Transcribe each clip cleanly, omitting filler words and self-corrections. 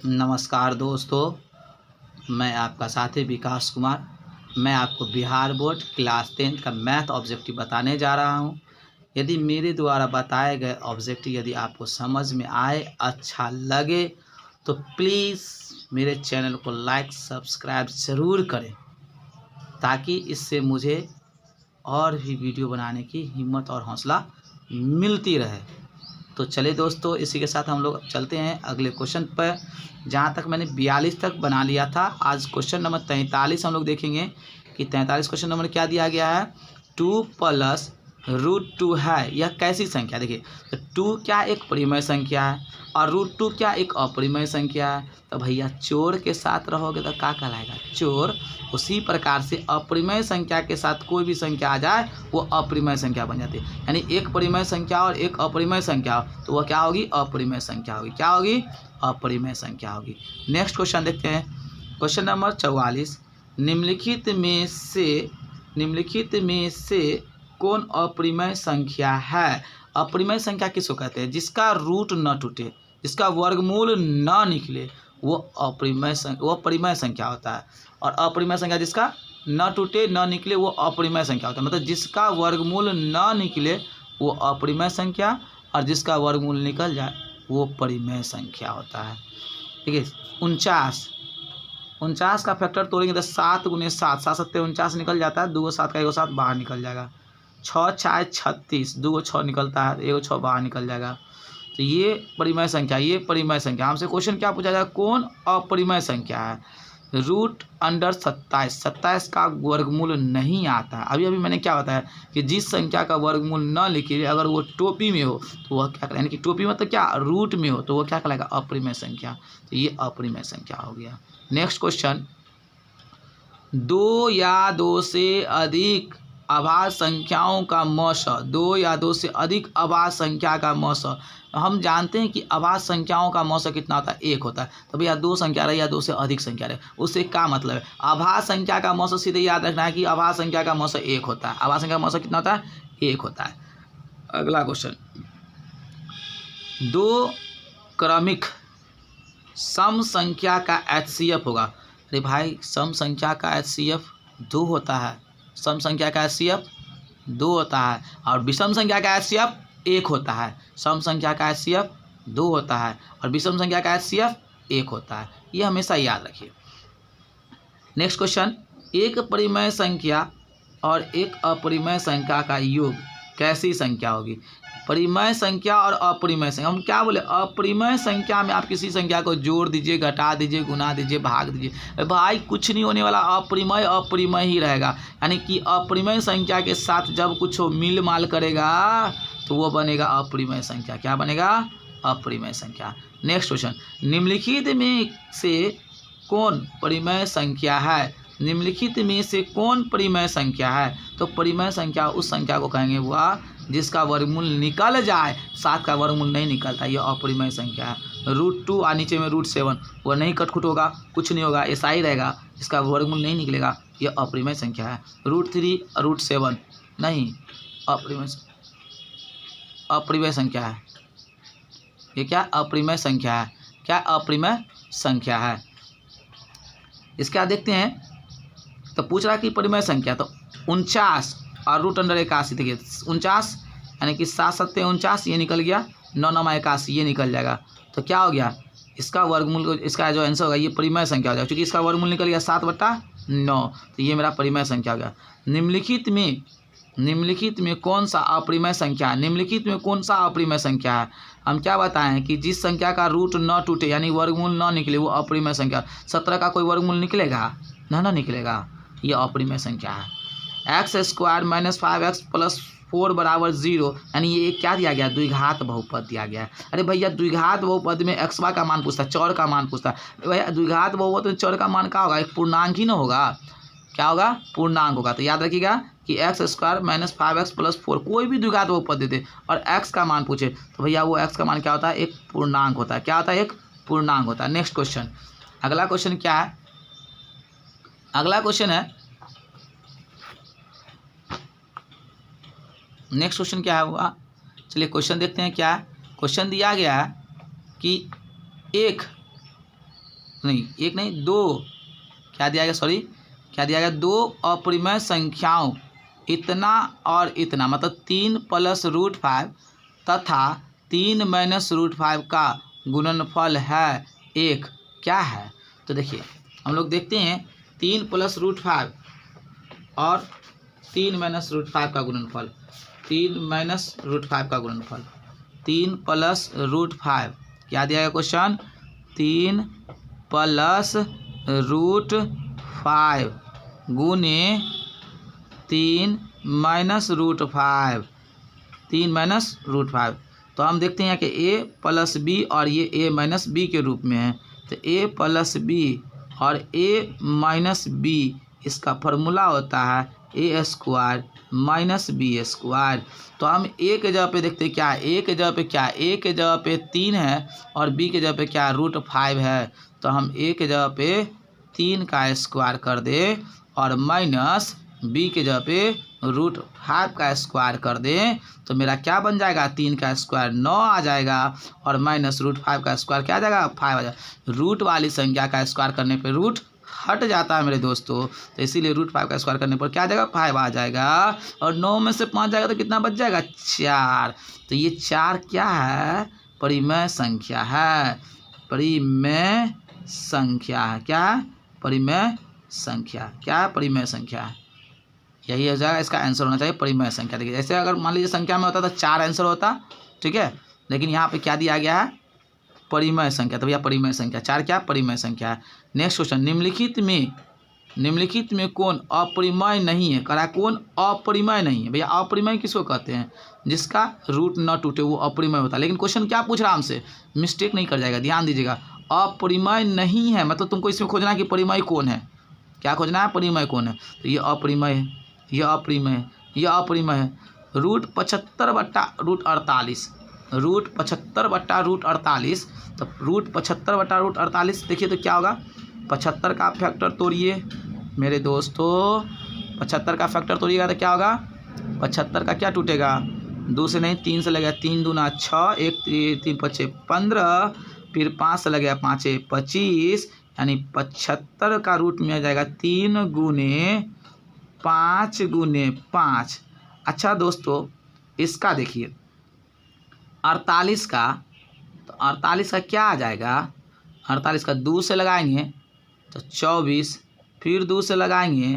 नमस्कार दोस्तों, मैं आपका साथी विकास कुमार। मैं आपको बिहार बोर्ड क्लास 10 का मैथ ऑब्जेक्टिव बताने जा रहा हूं। यदि मेरे द्वारा बताए गए ऑब्जेक्टिव यदि आपको समझ में आए, अच्छा लगे तो प्लीज़ मेरे चैनल को लाइक सब्सक्राइब ज़रूर करें, ताकि इससे मुझे और भी वीडियो बनाने की हिम्मत और हौसला मिलती रहे। तो चलिए दोस्तों, इसी के साथ हम लोग चलते हैं अगले क्वेश्चन पर। जहाँ तक मैंने 42 तक बना लिया था, आज क्वेश्चन नंबर 43 हम लोग देखेंगे कि 43 क्वेश्चन नंबर क्या दिया गया है। 2 + √2 है, यह कैसी संख्या। देखिए, तो 2 क्या एक परिमेय संख्या है और √2 क्या एक अपरिमेय संख्या है। तो भैया चोर के साथ रहोगे तो क्या कहलाएगा, चोर। उसी प्रकार से अपरिमेय संख्या के साथ कोई भी संख्या आ जाए वो अपरिमेय संख्या बन जाती है। यानी एक परिमेय संख्या और एक अपरिमेय संख्या तो वह क्या होगी, अपरिमेय संख्या होगी। क्या होगी, अपरिमेय संख्या होगी। नेक्स्ट क्वेश्चन देखते हैं, क्वेश्चन नंबर 44। निम्नलिखित में से कौन अपरिमेय संख्या है। अपरिमेय संख्या किसको कहते हैं, जिसका रूट न टूटे, जिसका वर्गमूल न निकले, वो परिमेय संख्या होता है। और अपरिमेय संख्या जिसका न टूटे न निकले वो अपरिमेय संख्या होता है। मतलब जिसका वर्गमूल न निकले वो अपरिमेय संख्या, और जिसका वर्गमूल निकल जाए वो परिमेय संख्या होता है। ठीक है। 49 का फैक्टर तोड़ेंगे तो 7 × 7, 7 × 7 = 49 निकल जाता है। 2 7 का 1 7 बाहर निकल जाएगा। 6 × 4 = 36, 2 6 निकलता है, 1 6 बाहर निकल जाएगा। तो ये परिमेय संख्या, ये परिमेय संख्या। हमसे क्वेश्चन क्या पूछा जाएगा, कौन अपरिमेय संख्या है। √27, 27 का वर्गमूल नहीं आता है। अभी मैंने क्या बताया कि जिस संख्या का वर्गमूल न लिखिए, अगर वो टोपी में हो तो वह क्या कहलाएगा, यानी कि टोपी मतलब क्या, रूट में हो तो वह क्या कहलाएगा, अपरिमेय संख्या। तो ये अपरिमेय संख्या हो गया। नेक्स्ट क्वेश्चन, 2 या 2 से अधिक अभाज्य संख्याओं का मौसा। 2 या 2 से अधिक अभाज्य संख्या का मौसा। हम जानते हैं कि अभाज्य संख्याओं का मौसा कितना होता है, 1 होता है। तो भैया 2 संख्या रहे या 2 से अधिक संख्या रहे, उससे क्या मतलब है, अभाज्य संख्या का मौसा सीधे याद रखना है कि अभाज्य संख्या का मौसा 1 होता है। अभाज्य संख्या का मौसा कितना होता है, 1 होता है। अगला क्वेश्चन, 2 क्रमिक सम संख्या का HCF होगा। अरे भाई, सम संख्या का HCF 2 होता है। सम संख्या का HCF 2 होता है और विषम संख्या का HCF 1 होता है। सम संख्या का HCF 2 होता है और विषम संख्या का HCF 1 होता है। ये हमेशा याद रखिए। नेक्स्ट क्वेश्चन, एक परिमेय संख्या और एक अपरिमेय संख्या का योग कैसी संख्या होगी। परिमेय संख्या और अपरिमेय संख्या, हम क्या बोले, अपरिमेय संख्या में आप किसी संख्या को जोड़ दीजिए, घटा दीजिए, गुना दीजिए, भाग दीजिए, भाई कुछ नहीं होने वाला, अपरिमेय ही रहेगा। यानी कि अपरिमेय संख्या के साथ जब कुछ मिल माल करेगा तो वो बनेगा अपरिमेय संख्या। क्या बनेगा, अपरिमेय संख्या। नेक्स्ट क्वेश्चन, निम्नलिखित में से कौन परिमेय संख्या है। निम्नलिखित में से कौन परिमेय संख्या है। तो परिमेय संख्या उस संख्या को कहेंगे वह जिसका वर्गमूल निकल जाए, 7 का वर्गमूल नहीं निकलता, ये अपरिमेय संख्या है। √2 और नीचे में √7, वह नहीं कटखुट होगा, कुछ नहीं होगा, ऐसा ही रहेगा, इसका वर्गमूल नहीं निकलेगा, यह अपरिमेय संख्या है। √3 और √7 नहीं, अपरिमेय संख्या है। ये क्या, अपरिमेय संख्या है। क्या, अपरिमेय संख्या है। इसका देखते हैं, तो पूछ रहा कि परिमेय संख्या, तो 49 और √81। देखिए 49 यानी कि 7 7 49, ये निकल गया। 9 9 81, ये निकल जाएगा। तो क्या हो गया, इसका वर्गमूल, इसका जो आंसर होगा ये परिमेय संख्या हो जाएगा, क्योंकि इसका वर्गमूल निकल गया 7/9। तो ये मेरा परिमेय संख्या हो गया। निम्नलिखित में कौन सा अपरिमेय संख्या है। निम्नलिखित में कौन सा अपरिमेय संख्या है। हम क्या बताएं कि जिस संख्या का रूट न टूटे यानी वर्गमूल न निकले वो अपरिमेय संख्या। 17 का कोई वर्गमूल निकलेगा ना निकलेगा, ये अपरिमेय संख्या है। x² - 5x + 4 = 0, यानी ये क्या दिया गया, द्विघात बहुपद दिया गया है। अरे भैया द्विघात बहुपद में एक्सवा का मान पूछता है, चौर का मान पूछता है। भैया द्विघात बहुपद में चौर का मान क्या होगा, एक पूर्णांक ही ना होगा। क्या होगा, पूर्णांक होगा। तो याद रखिएगा कि x² - 5x + 4 कोई भी द्विघात बहुपद दे दे और x का मान पूछे तो भैया वो x का मान क्या होता है, एक पूर्णांक होता है। क्या होता है, एक पूर्णांक होता है। नेक्स्ट क्वेश्चन, अगला क्वेश्चन क्या है, अगला क्वेश्चन है, नेक्स्ट क्वेश्चन क्या है हुआ। चलिए क्वेश्चन देखते हैं क्या है। क्वेश्चन दिया गया है कि एक नहीं, एक नहीं, दो, क्या दिया गया, सॉरी क्या दिया गया, दो अपरिमेय संख्याओं इतना और इतना, मतलब 3 + √5 तथा 3 - √5 का गुणनफल है 1, क्या है। तो देखिए हम लोग देखते हैं 3 + √5 और 3 - √5 का गुणनफल, 3 - √5 का गुणनफल, 3 + √5 क्या दिया गया क्वेश्चन, 3 + √5 गुने 3 - √5, 3 - √5। तो हम देखते हैं कि a + b और ये a - b के रूप में है। तो a + b और a - b इसका फॉर्मूला होता है a² - b²। तो हम a के जगह पे देखते हैं क्या है, a के जगह पे क्या है, a के जगह पे 3 है और b के जगह पे क्या है, √5 है। तो हम a के जगह पे 3 का स्क्वायर कर दे और माइनस b के जगह पे √5 का स्क्वायर कर दें, तो मेरा क्या बन जाएगा, 3 का स्क्वायर 9 आ जाएगा और माइनस √5 का स्क्वायर क्या आ जाएगा, 5 आ जाएगा। रूट वाली संख्या का स्क्वायर करने पे रूट हट जाता है मेरे दोस्तों, तो इसीलिए √5 का स्क्वायर करने पर क्या आ जाएगा, 5 आ जाएगा और 9 में से 5 जाएगा तो कितना बच जाएगा, 4। तो ये 4 क्या है, परिमेय संख्या है, परिमेय संख्या है, क्या है, परिमेय संख्या, क्या है, परिमेय संख्या है। यही हो जाएगा, इसका आंसर होना चाहिए परिमेय संख्या। देखिए जैसे अगर मान लीजिए संख्या में होता तो 4 आंसर होता, ठीक है, लेकिन यहाँ पे क्या दिया गया है, परिमेय संख्या, तो भैया परिमेय संख्या 4 क्या, परिमेय संख्या है। नेक्स्ट क्वेश्चन, निम्नलिखित में कौन अपरिमेय नहीं है, कह रहा है कौन अपरिमेय नहीं है। भैया अपरिमेय किसको कहते हैं, जिसका रूट न टूटे वो अपरिमेय होता है। लेकिन क्वेश्चन क्या पूछ रहा है हमसे, मिस्टेक नहीं कर जाएगा, ध्यान दीजिएगा, अपरिमेय नहीं है मतलब तुमको इसमें खोजना है कि परिमेय कौन है, क्या खोजना है, परिमेय कौन है। तो ये अपरिमेय है, ये अप्रिमेय है, ये अप्रिमेय है। √75/√48, √75/√48, तो √75/√48 देखिए तो क्या होगा, 75 का फैक्टर तोड़िए मेरे दोस्तों, 75 का फैक्टर तोड़िएगा तो क्या होगा, 75 का क्या टूटेगा, 2 से नहीं 3 से लगेगा, 3 दूना 6, 1 3 5 15, फिर 5 से लगेगा 5 25, यानी 75 का रूट में आ जाएगा 3 × 5 × 5। अच्छा दोस्तों इसका देखिए 48 का, तो 48 का क्या आ जाएगा, 48 का 2 से लगाएंगे तो 24, फिर 2 से लगाएंगे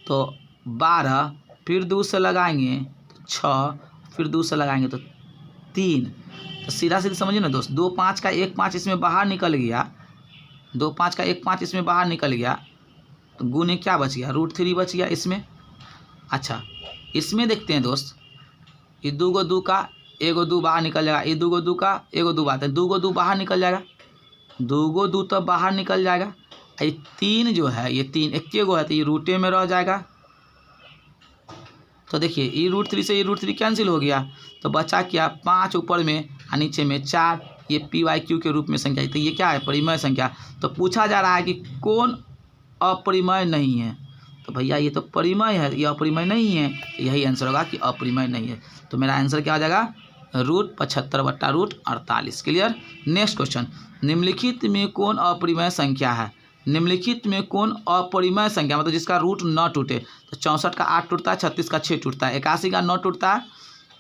तो 12, फिर 2 से लगाएंगे तो 6, फिर 2 से लगाएंगे तो 3। तो सीधा सीधा समझिए ना दोस्त, 2 5 का 1 5 इसमें बाहर निकल गया, 2 5 का 1 5 इसमें बाहर निकल गया, तो गुने क्या बच गया, √3 बच गया इसमें। अच्छा इसमें देखते हैं दोस्त, ये 2 को 2 का 1 को 2 बाहर निकल जाएगा, ये 2 को 2 का 1 को 2 बात है, 2 को 2 बाहर निकल जाएगा, 2 को 2 तो बाहर निकल जाएगा, ये 3 जो है, ये 3 एक गो है तो ये रूटे में रह जाएगा। तो देखिए ये √3 से ये √3 कैंसिल हो गया, तो बचा क्या, 5 ऊपर में और नीचे में 4, ये PYQ के रूप में संख्या, तो ये क्या है, परिमेय संख्या। तो पूछा जा रहा है कि कौन अपरिमेय नहीं है, तो भैया ये तो परिमेय है, ये अपरिमेय नहीं है, तो यही आंसर होगा कि अपरिमेय नहीं है। तो मेरा आंसर क्या हो जाएगा, √75/√48। क्लियर। नेक्स्ट क्वेश्चन, निम्नलिखित में कौन अपरिमेय संख्या है, निम्नलिखित में कौन अपरिमेय संख्या मतलब जिसका रूट न टूटे। तो 64 का 8 टूटता है, 36 का 6 टूटता है, 81 का 9 टूटता है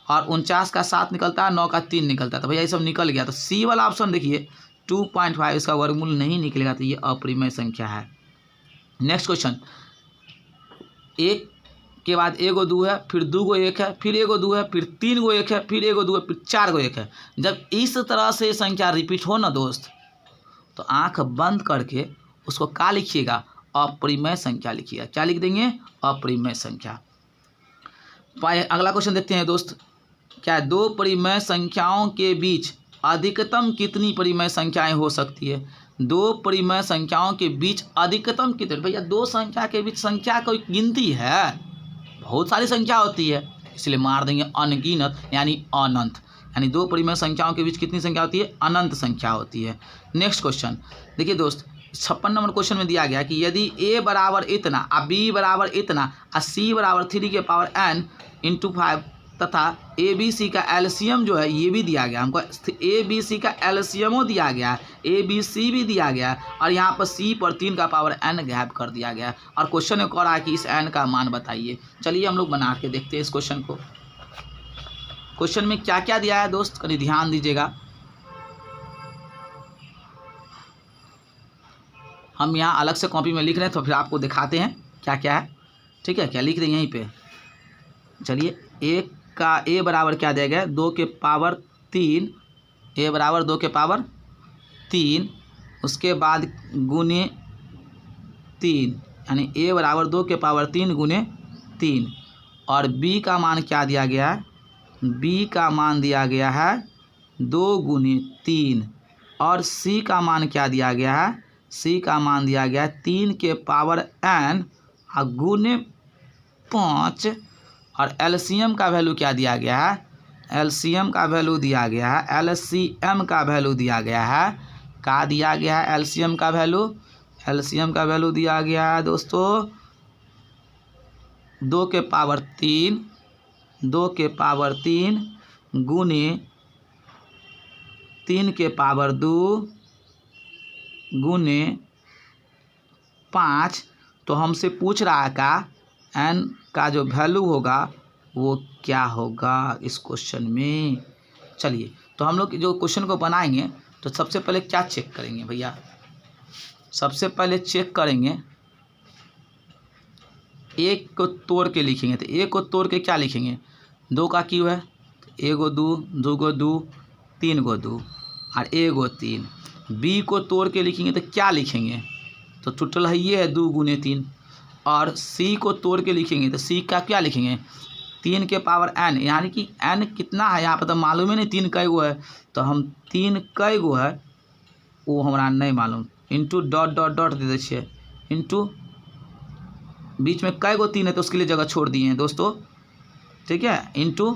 और 49 का 7 निकलता है, 9 का 3 निकलता है। तो भैया ये सब निकल गया, तो सी वाला ऑप्शन देखिए 2.5 इसका वर्गमूल नहीं निकलेगा, तो ये अपरिमेय संख्या है। नेक्स्ट क्वेश्चन, 1 के बाद 1 को 2 है, फिर 2 को 1 है, फिर 1 को 2 है, फिर 3 को 1 है, फिर 1 को 2 है, फिर 4 को 1 है। जब इस तरह से संख्या रिपीट हो ना दोस्त, तो आंख बंद करके उसको क्या लिखिएगा, अपरिमेय संख्या लिखिएगा। क्या लिख देंगे, अपरिमेय संख्या। अगला क्वेश्चन देखते हैं दोस्त, क्या है, 2 परिमेय संख्याओं के बीच अधिकतम कितनी परिमेय संख्याएं हो सकती है। 2 परिमेय संख्याओं के बीच अधिकतम कितनी, भैया 2 संख्या के बीच संख्या कोई गिनती है, बहुत सारी संख्या होती है, इसलिए मार देंगे अनगिनत यानी अनंत, यानी 2 परिमेय संख्याओं के बीच कितनी संख्या होती है, अनंत संख्या होती है। नेक्स्ट क्वेश्चन देखिए दोस्त, 56 नंबर क्वेश्चन में दिया गया कि यदि a बराबर इतना और b बराबर इतना और c बराबर 3 के पावर n × 5 तथा ए बी सी का एलसीएम जो है ये भी दिया गया हमको, ए बी सी का एलसीएमओ दिया गया, ए बी सी भी दिया गया, और यहाँ पर सी पर 3 का पावर n गैप कर दिया गया, और क्वेश्चन में कह रहा है कि इस n का मान बताइए। चलिए हम लोग बना के देखते हैं इस क्वेश्चन को। क्वेश्चन में क्या क्या दिया है दोस्त, कहीं ध्यान दीजिएगा। हम यहाँ अलग से कॉपी में लिख रहे हैं तो फिर आपको दिखाते हैं क्या क्या है, ठीक है। क्या लिख रहे हैं यहीं पे, चलिए। एक का ए बराबर क्या दिया गया, 2 के पावर 3, ए बराबर 2 के पावर 3, उसके बाद गुने 3, यानी ए बराबर 2 के पावर 3 गुने 3, और बी का मान क्या दिया गया है, बी का मान दिया गया है 2 गुने 3, और सी का मान क्या दिया गया है, सी का मान दिया गया है 3 के पावर n और गुने 5, और एलसीएम का वैल्यू क्या दिया गया है, एलसीएम का वैल्यू दिया गया है, एलसीएम का वैल्यू दिया गया है, क्या दिया गया है, एलसीएम का वैल्यू, एलसीएम का वैल्यू दिया गया है दोस्तों 2 के पावर 3, 2 के पावर 3 गुने 3 के पावर 2 गुने 5। तो हमसे पूछ रहा है का n का जो वैल्यू होगा वो क्या होगा इस क्वेश्चन में। चलिए तो हम लोग जो क्वेश्चन को बनाएंगे तो सबसे पहले क्या चेक करेंगे भैया, सबसे पहले चेक करेंगे एक को तोड़ के लिखेंगे। तो एक को तोड़ के क्या लिखेंगे, 2 का क्यों है, 1 गो 2, 2 गो 2, 3 गो 2 और 1 गो 3। बी को तोड़ के लिखेंगे तो क्या लिखेंगे, तो टोटल है ये है 2 गुने 3। और सी को तोड़ के लिखेंगे तो सी का क्या लिखेंगे, 3 के पावर n, यानी कि n कितना है यहाँ पर तो मालूम ही नहीं 3 कई गो है, तो हम 3 कई गो है वो हमारा नहीं मालूम, इंटू डॉट डॉट डॉट दे दीजिए, इंटू बीच में कई गो 3 है तो उसके लिए जगह छोड़ दिए हैं दोस्तों, ठीक है, इंटू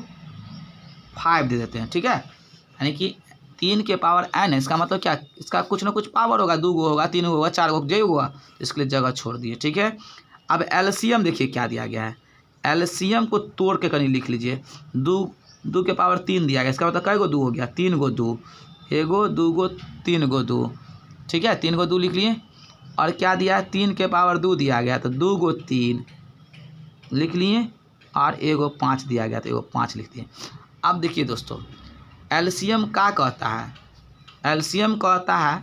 5 दे देते हैं, ठीक है। यानी कि 3 के पावर n है, इसका मतलब क्या, इसका कुछ ना कुछ पावर होगा, 2 गो होगा, 3 गो होगा, 4 गो जो होगा, इसके लिए जगह छोड़ दिए, ठीक है। अब एलसीएम देखिए क्या दिया गया है, एलसीएम को तोड़ के कहीं लिख लीजिए, 2 के पावर 3 दिया गया, इसका मतलब कई गो 2 हो गया, 3 गो 2, 1 गो 2 गो 3 गो 2, ठीक है, 3 गो 2 लिख लिए। और क्या दिया है, 3 के पावर 2 दिया गया तो 2 गो 3 लिख लिए, और 1 गो 5 दिया गया तो 1 गो 5 लिख दिए। अब देखिए दोस्तों एलसीएम क्या कहता है, एलसीएम कहता है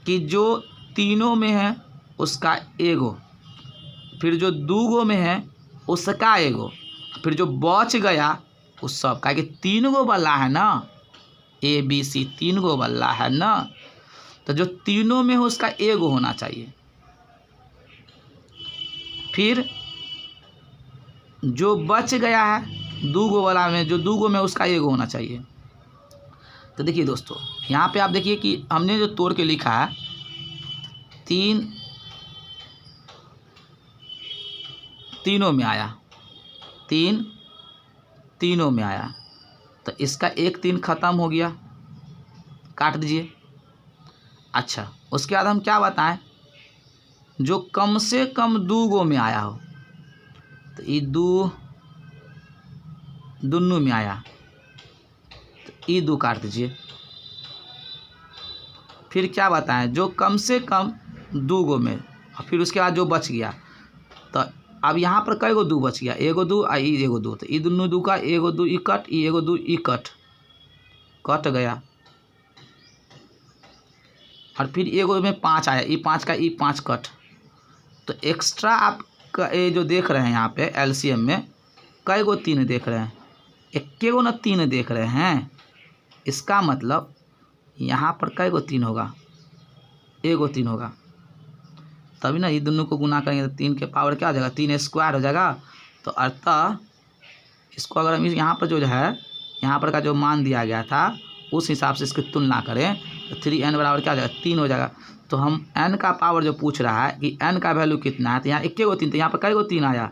कि जो तीनों में है उसका एगो, फिर जो 2 गो में है उसका एगो, फिर जो बच गया उस सब का, कि 3 गो बल्ला है ना, ए बी सी 3 गो बल्ला है ना, तो जो तीनों में हो उसका एगो होना चाहिए। फिर जो बच गया है 2 गो वाला में, जो 2 गो में उसका एगो होना चाहिए। तो देखिए दोस्तों यहाँ पे आप देखिए कि हमने जो तोड़ के लिखा है 3 तीनों में आया, 3 तीनों में आया, तो इसका 1 3 ख़त्म हो गया, काट दीजिए। अच्छा उसके बाद हम क्या बताएं, जो कम से कम 2 गो में आया हो, तो ये 2 दोनों में आया तो ये 2 काट दीजिए। फिर क्या बताएं, जो कम से कम 2 गो में, और फिर उसके बाद जो बच गया, तो अब यहाँ पर कई गो 2 बच गया, 1 गो 2 और 1 गो 2, तो ये दोनों 2 का 1 गो 2 ई कट, 1 गो 2 ई कट गया। और फिर 1 गो में 5 आया, ई 5 का ई 5 कट। तो एक्स्ट्रा आप ये जो देख रहे हैं यहाँ पे एलसीएम में कई गो 3 देख रहे हैं, 1 गो ना 3 देख रहे हैं, इसका मतलब यहाँ पर कई गो 3 होगा, 1 गो 3 होगा, तभी ना ये दोनों को गुना करेंगे तो 3 के पावर क्या हो जाएगा, 3 स्क्वायर हो जाएगा। तो अर्थात इसको अगर हम यहाँ पर जो है यहाँ पर का जो मान दिया गया था उस हिसाब से इसकी तुलना करें तो 3n बराबर क्या हो जाएगा, 3 हो जाएगा। तो हम n का पावर जो पूछ रहा है कि n का वैल्यू कितना है, तो यहाँ 1 गो 3, तो यहाँ पर कई गो 3 आया,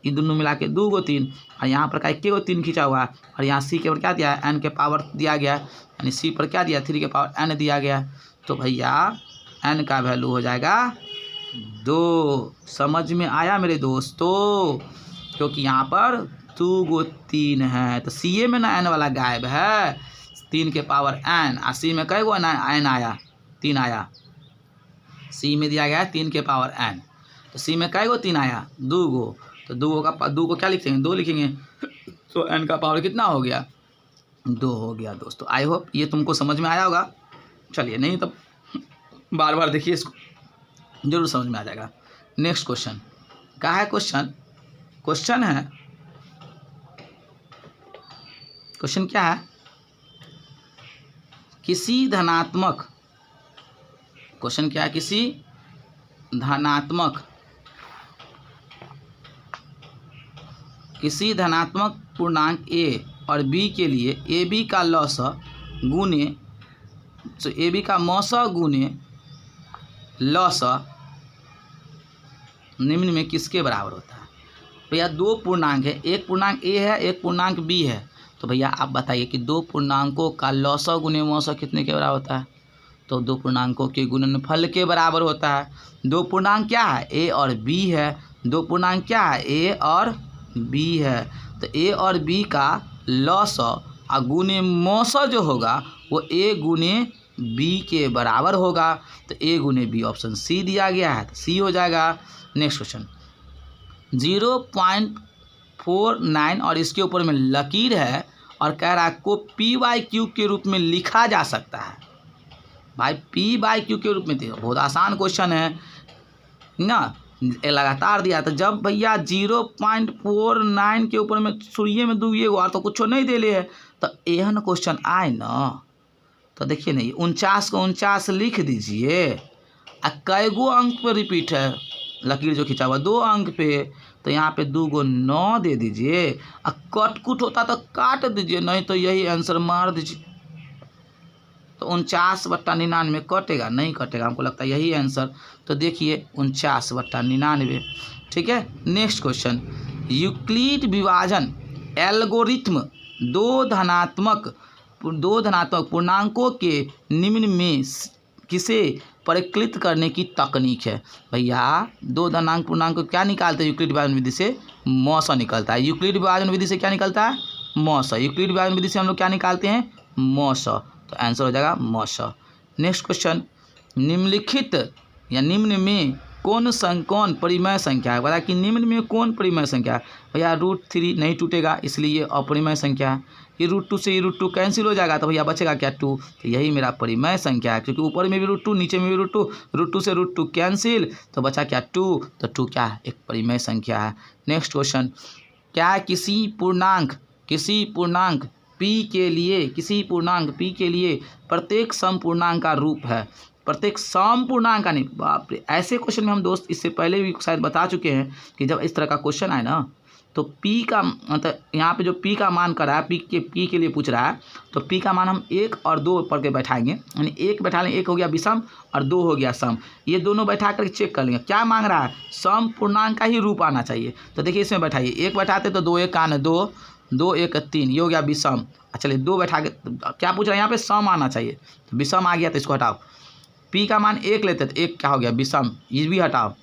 ये दोनों मिला के 2 गो 3, और यहाँ पर का 1 गो 3 खींचा हुआ है, और यहाँ c के ऊपर क्या दिया है, n के पावर दिया गया है, यानी c पर क्या दिया, 3 के पावर n दिया गया। तो भैया n का वैल्यू हो जाएगा 2। समझ में आया मेरे दोस्तों, क्योंकि यहाँ पर 2 गो 3 है, तो सी ए में ना n वाला गायब है, 3 के पावर n, और सी में कई गो n आया, 3 आया, सी में दिया गया है 3 के पावर n, तो सी में कई गो 3 आया, 2 गो, तो 2 को क्या लिखेंगे, 2 लिखेंगे, तो n का पावर कितना हो गया, 2 हो गया। दोस्तों आई होप ये तुमको समझ में आया होगा। चलिए, नहीं तो बार बार देखिए, इसको जरूर समझ में आ जाएगा। नेक्स्ट क्वेश्चन क्या है, क्वेश्चन है, क्वेश्चन क्या है, किसी धनात्मक पूर्णांक a और b के लिए ए बी का लॉसा गुने, तो ए बी का मौसा गुने लॉसा निम्न में किसके बराबर होता है। भैया 2 पूर्णांक है, एक पूर्णांक a है, एक पूर्णांक b है, तो भैया आप बताइए कि 2 पूर्णांकों का लॉसा गुने मौसा कितने के बराबर होता है, तो 2 पूर्णांकों के गुणनफल के बराबर होता है। 2 पूर्णांक क्या है, a और b है, 2 पूर्णांक क्या है, a और b है, तो a और b का लॉसा और गुने मौसा जो होगा वो a गुने b के बराबर होगा, तो a गुने b ऑप्शन सी दिया गया है, तो सी हो जाएगा। नेक्स्ट क्वेश्चन 0.49 और इसके ऊपर में लकीर है और कह रहा है को p/q के रूप में लिखा जा सकता है। भाई p/q के रूप में, बहुत आसान क्वेश्चन है ना, लगातार दिया, तो जब भैया 0.49 के ऊपर में सूर्य में दूरिए और तो कुछ नहीं दे ले है, तो एहन क्वेश्चन आए ना, तो देखिए नहीं 49 को 49 लिख दीजिए, कै गो अंक पे रिपीट है लकीर जो खिंचा हुआ, 2 अंक पे, तो यहाँ पे 2 गो 9 दे दीजिए, कटकुट होता तो काट दीजिए, नहीं तो यही आंसर मार दीजिए, तो 49/99 कटेगा, नहीं कटेगा, हमको लगता है यही आंसर, तो देखिए 49/99। ठीक है, नेक्स्ट क्वेश्चन, यूक्लिड विभाजन एल्गोरिथ्म 2 धनात्मक पूर्णांकों के निम्न में किसे परिकलित करने की तकनीक है। भैया 2 धनात्मक पूर्णांक को क्या निकालते हैं यूक्लिड विभाजन विधि से, मौसा निकलता है। यूक्लिड विभाजन विधि से क्या निकलता है, मौसा। यूक्लिड विभाजन विधि से हम लोग क्या निकालते हैं, मौसा, तो आंसर हो जाएगा मौसा। नेक्स्ट क्वेश्चन, निम्नलिखित या निम्न में कौन परिमेय संख्या है, बता कि निम्न में कौन परिमेय संख्या है। भैया √3 नहीं टूटेगा, इसलिए ये अपरिमेय संख्या है। ये √2 से ये √2 कैंसिल हो जाएगा, तो भैया बचेगा क्या 2, तो यही मेरा परिमेय संख्या है, क्योंकि ऊपर में भी √2 नीचे में भी √2 से √2 कैंसिल, तो बचा क्या 2, तो 2 क्या है, एक परिमेय संख्या है। नेक्स्ट क्वेश्चन, क्या किसी पूर्णांक p के लिए प्रत्येक समपूर्णांक का रूप है, प्रत्येक समपूर्णांक का नहीं। बाप रे, ऐसे क्वेश्चन में हम दोस्त इससे पहले भी शायद बता चुके हैं कि जब इस तरह का क्वेश्चन आए ना, तो p का मतलब यहाँ पे जो p का मान कर रहा है, p के लिए पूछ रहा है, तो p का मान हम 1 और 2 पढ़ के बैठाएंगे, यानी 1 बैठा लेंगे, 1 हो गया विषम और 2 हो गया सम, ये दोनों बैठा कर चेक कर लेंगे क्या मांग रहा है, समपूर्णांक का ही रूप आना चाहिए। तो देखिए इसमें बैठाइए, 1 बैठाते तो 2 1 2, 2 1 3, ये हो गया विषम। चलिए 2 बैठा के क्या पूछ रहा है यहाँ पे, सम आना चाहिए, तो विषम आ गया, तो इसको हटाओ। p का मान 1 लेते तो 1 क्या हो गया विषम, ये भी हटाओ।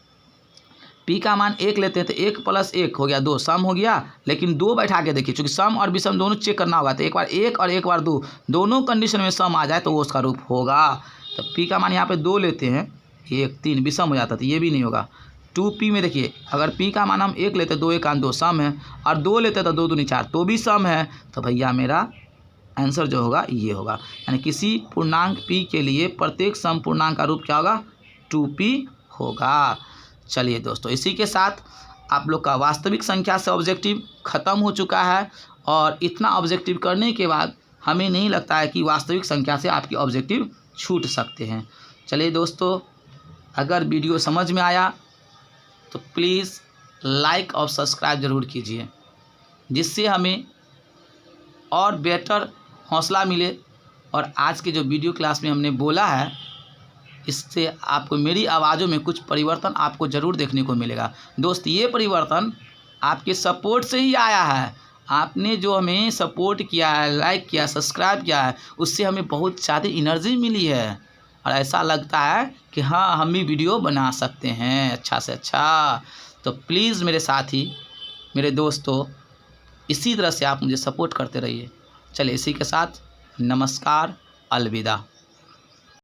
p का मान 1 लेते हैं तो 1 + 1 हो गया 2, सम हो गया। लेकिन 2 बैठा के देखिए, चूँकि सम और विषम दोनों चेक करना होगा, तो एक बार 1 और एक बार 2 दोनों कंडीशन में सम आ जाए तो वो उसका रूप होगा। तो p का मान यहाँ पे 2 लेते हैं, 1 3 विषम हो जाता, तो ये भी नहीं होगा। 2p में देखिए, अगर p का मान हम 1 लेते 2 1 2 सम है, और 2 लेते तो 2 2 4 तो भी सम है, तो भैया मेरा आंसर जो होगा ये होगा, यानी किसी पूर्णांक p के लिए प्रत्येक समपूर्णांक का रूप क्या होगा, 2p होगा। चलिए दोस्तों, इसी के साथ आप लोग का वास्तविक संख्या से ऑब्जेक्टिव ख़त्म हो चुका है, और इतना ऑब्जेक्टिव करने के बाद हमें नहीं लगता है कि वास्तविक संख्या से आपके ऑब्जेक्टिव छूट सकते हैं। चलिए दोस्तों, अगर वीडियो समझ में आया तो प्लीज़ लाइक और सब्सक्राइब ज़रूर कीजिए, जिससे हमें और बेटर हौसला मिले, और आज के जो वीडियो क्लास में हमने बोला है, इससे आपको मेरी आवाज़ों में कुछ परिवर्तन आपको ज़रूर देखने को मिलेगा। दोस्त, ये परिवर्तन आपके सपोर्ट से ही आया है। आपने जो हमें सपोर्ट किया है, लाइक किया, सब्सक्राइब किया है, उससे हमें बहुत ज़्यादा एनर्जी मिली है, और ऐसा लगता है कि हाँ हम भी वीडियो बना सकते हैं अच्छा से अच्छा। तो प्लीज़ मेरे साथी, मेरे दोस्तों, इसी तरह से आप मुझे सपोर्ट करते रहिए। चलिए इसी के साथ नमस्कार, अलविदा।